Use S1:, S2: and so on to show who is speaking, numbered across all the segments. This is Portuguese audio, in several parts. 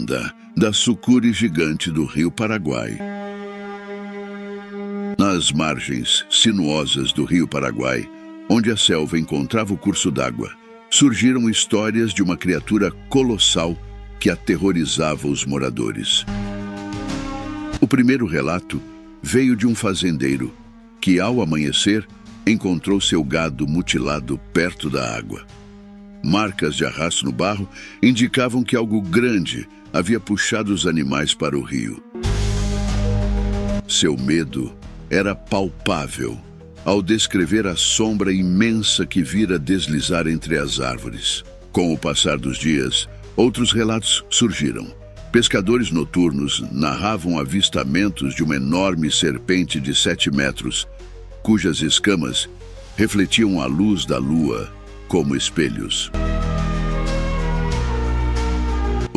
S1: lenda da sucuri gigante do rio Paraguai. Nas margens sinuosas do rio Paraguai, onde a selva encontrava o curso d'água, surgiram histórias de uma criatura colossal que aterrorizava os moradores. O primeiro relato veio de um fazendeiro que, ao amanhecer, encontrou seu gado mutilado perto da água. Marcas de arrasto no barro indicavam que algo grande havia puxado os animais para o rio. Seu medo era palpável ao descrever a sombra imensa que vira deslizar entre as árvores. Com o passar dos dias, outros relatos surgiram. Pescadores noturnos narravam avistamentos de uma enorme serpente de 7 metros, cujas escamas refletiam a luz da lua como espelhos.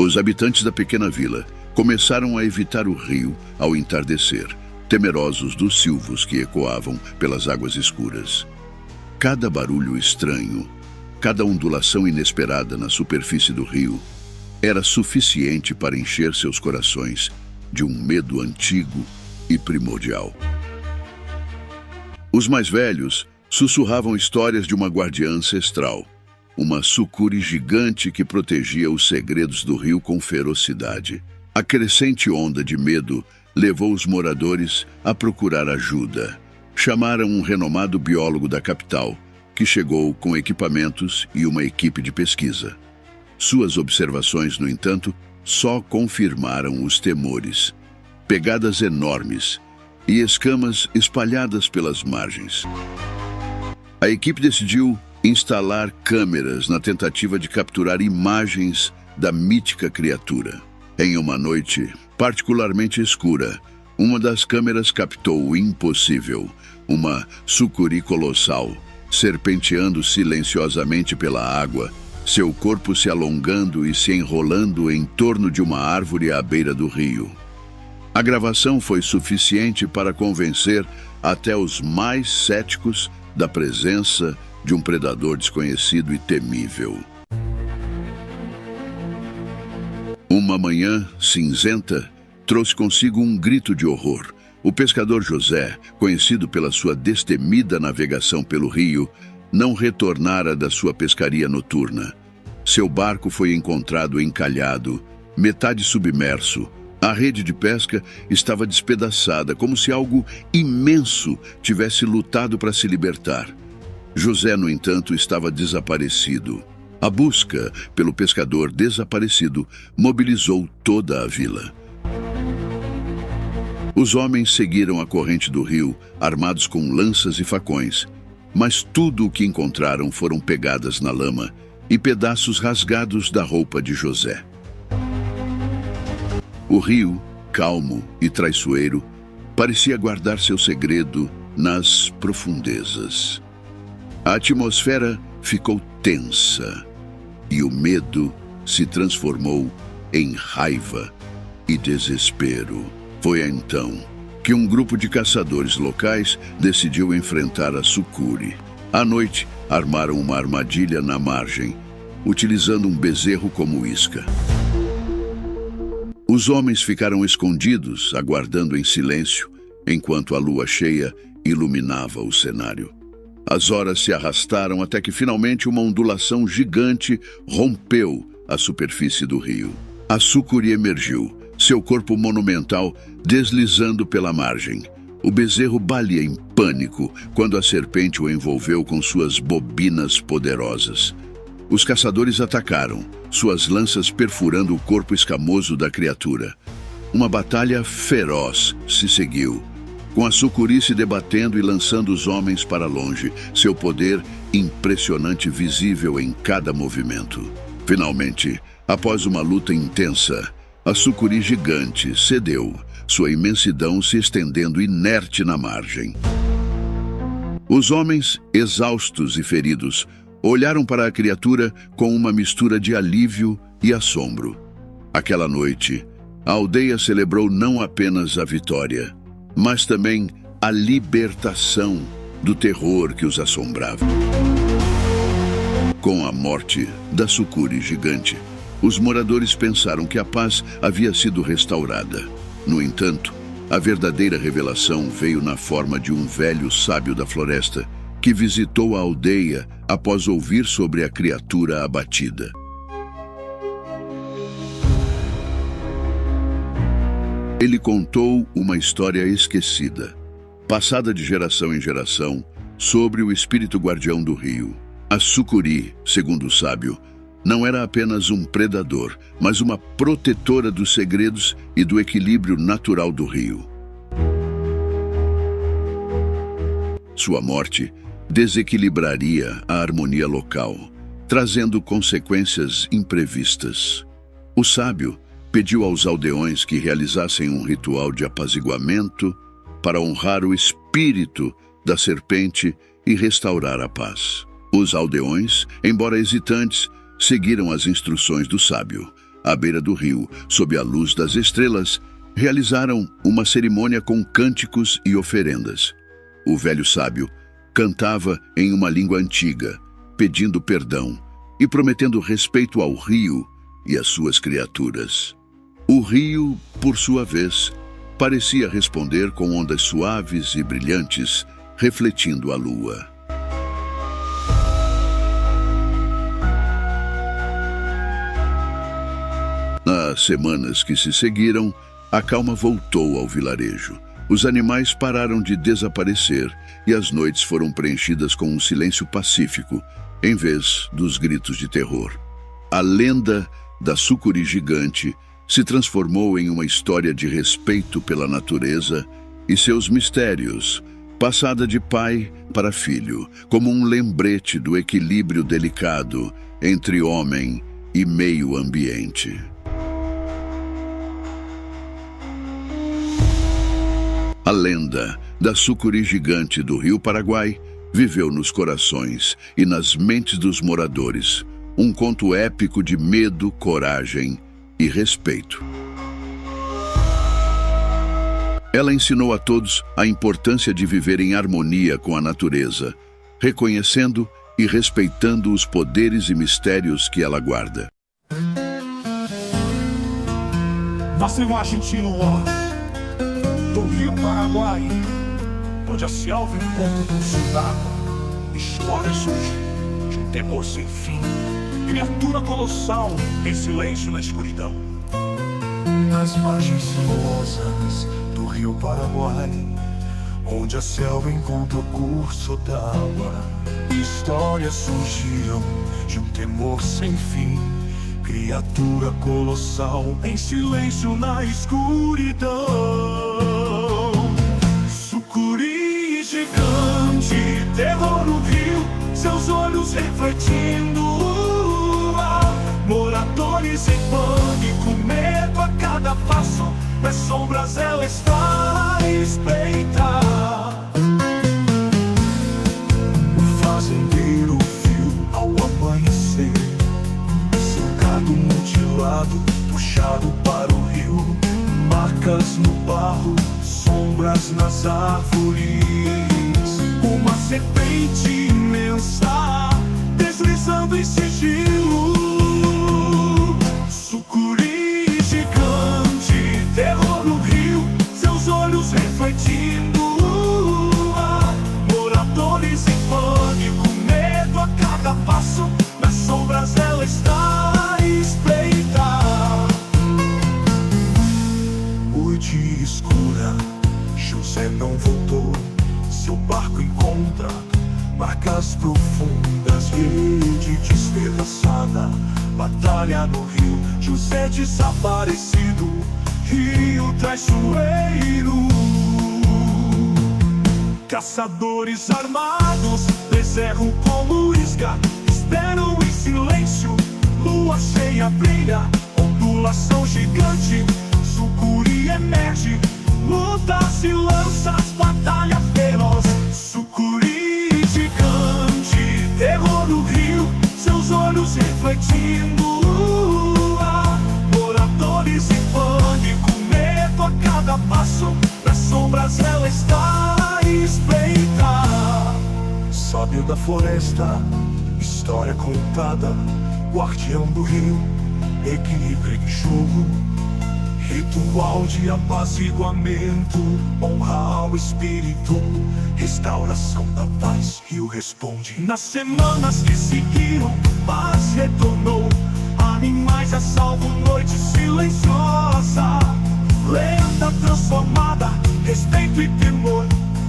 S1: Os habitantes da pequena vila começaram a evitar o rio ao entardecer, temerosos dos silvos que ecoavam pelas águas escuras. Cada barulho estranho, cada ondulação inesperada na superfície do rio, era suficiente para encher seus corações de um medo antigo e primordial. Os mais velhos sussurravam histórias de uma guardiã ancestral, uma sucuri gigante que protegia os segredos do rio com ferocidade. A crescente onda de medo levou os moradores a procurar ajuda. Chamaram um renomado biólogo da capital, que chegou com equipamentos e uma equipe de pesquisa. Suas observações, no entanto, só confirmaram os temores. Pegadas enormes e escamas espalhadas pelas margens. A equipe decidiu instalar câmeras na tentativa de capturar imagens da mítica criatura. Em uma noite particularmente escura, uma das câmeras captou o impossível, uma sucuri colossal, serpenteando silenciosamente pela água, seu corpo se alongando e se enrolando em torno de uma árvore à beira do rio. A gravação foi suficiente para convencer até os mais céticos da presença de um predador desconhecido e temível. Uma manhã cinzenta trouxe consigo um grito de horror. O pescador José, conhecido pela sua destemida navegação pelo rio, não retornara da sua pescaria noturna. Seu barco foi encontrado encalhado, metade submerso. A rede de pesca estava despedaçada, como se algo imenso tivesse lutado para se libertar. José, no entanto, estava desaparecido. A busca pelo pescador desaparecido mobilizou toda a vila. Os homens seguiram a corrente do rio, armados com lanças e facões, mas tudo o que encontraram foram pegadas na lama e pedaços rasgados da roupa de José. O rio, calmo e traiçoeiro, parecia guardar seu segredo nas profundezas. A atmosfera ficou tensa e o medo se transformou em raiva e desespero. Foi então que um grupo de caçadores locais decidiu enfrentar a sucuri. À noite, armaram uma armadilha na margem, utilizando um bezerro como isca. Os homens ficaram escondidos, aguardando em silêncio, enquanto a lua cheia iluminava o cenário. As horas se arrastaram até que finalmente uma ondulação gigante rompeu a superfície do rio. A sucuri emergiu, seu corpo monumental deslizando pela margem. O bezerro balia em pânico quando a serpente o envolveu com suas bobinas poderosas. Os caçadores atacaram, suas lanças perfurando o corpo escamoso da criatura. Uma batalha feroz se seguiu, com a sucuri se debatendo e lançando os homens para longe, seu poder impressionante visível em cada movimento. Finalmente, após uma luta intensa, a sucuri gigante cedeu, sua imensidão se estendendo inerte na margem. Os homens, exaustos e feridos, olharam para a criatura com uma mistura de alívio e assombro. Aquela noite, a aldeia celebrou não apenas a vitória, mas também a libertação do terror que os assombrava. Com a morte da sucuri gigante, Os moradores pensaram que a paz havia sido restaurada. No entanto, a verdadeira revelação veio na forma de um velho sábio da floresta que visitou a aldeia após ouvir sobre a criatura abatida. Ele contou uma história esquecida, passada de geração em geração, sobre o espírito guardião do rio. A sucuri, segundo o sábio, não era apenas um predador, mas uma protetora dos segredos e do equilíbrio natural do rio. Sua morte desequilibraria a harmonia local, trazendo consequências imprevistas. O sábio pediu aos aldeões que realizassem um ritual de apaziguamento para honrar o espírito da serpente e restaurar a paz. Os aldeões, embora hesitantes, seguiram as instruções do sábio. À beira do rio, sob a luz das estrelas, realizaram uma cerimônia com cânticos e oferendas. O velho sábio cantava em uma língua antiga, pedindo perdão e prometendo respeito ao rio e às suas criaturas. O rio, por sua vez, parecia responder com ondas suaves e brilhantes, refletindo a lua. Nas semanas que se seguiram, a calma voltou ao vilarejo. Os animais pararam de desaparecer e as noites foram preenchidas com um silêncio pacífico, em vez dos gritos de terror. A lenda da sucuri gigante se transformou em uma história de respeito pela natureza e seus mistérios, passada de pai para filho, como um lembrete do equilíbrio delicado entre homem e meio ambiente. A lenda da sucuri gigante do Rio Paraguai viveu nos corações e nas mentes dos moradores, um conto épico de medo, coragem e respeito. Ela ensinou a todos a importância de viver em harmonia com a natureza, reconhecendo e respeitando os poderes e mistérios que ela guarda.
S2: Nasceu no Argentino, do Rio Paraguai, onde a selva encontra um curso d'água, história surge de um temor sem fim, criatura colossal em silêncio na escuridão. Nas margens sinuosas do Rio Paraguai, onde a selva encontra o curso d'água, histórias surgiram de um temor sem fim, criatura colossal em silêncio na escuridão. Sucuri gigante, terror no rio, seus olhos refletindo o ar. Moradores em pânico, medo a cada passo, nas sombras ela está a espreitar. O fazendeiro viu ao amanhecer, cercado, mutilado, puxado para o rio, marcas no barro, sombras nas árvores, uma serpente imensa deslizando em sigilo. Sucuri gigante, terror no rio, seus olhos refletindo o ar. Moradores em pânico, medo a cada passo, nas sombras ela está a espreitar. Noite escura, José não voltou, seu barco encontra marcas profundas, rede despedaçada, batalha no rio, José desaparecido, rio traiçoeiro. Caçadores armados deserram como isca, esperam em silêncio, lua cheia brilha, ondulação gigante, sucuri emerge, luta se lança, batalha feroz. Sucuri gigante, terror no rio, seus olhos refletindo o ar. Moradores em pânico, medo a cada passo, nas sombras ela está a espreitar. Sábio da floresta, história contada, guardião do rio, equilíbrio em jogo. Ritual de apaziguamento, honra ao espírito, restauração da paz, rio responde. Nas semanas que seguiram, paz retornou, animais a salvo, noite silenciosa, lenda transformada, respeito e temor,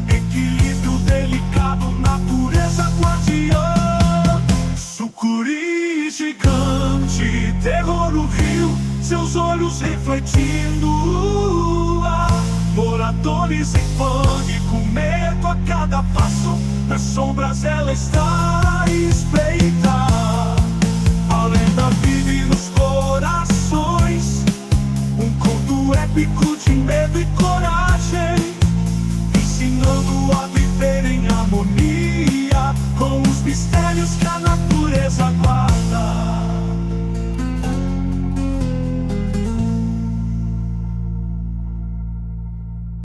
S2: equilíbrio delicado, natureza guardiã. Sucuri gigante, terror no rio, seus olhos refletindo. Moradores em pânico, medo a cada passo, nas sombras ela está espreita.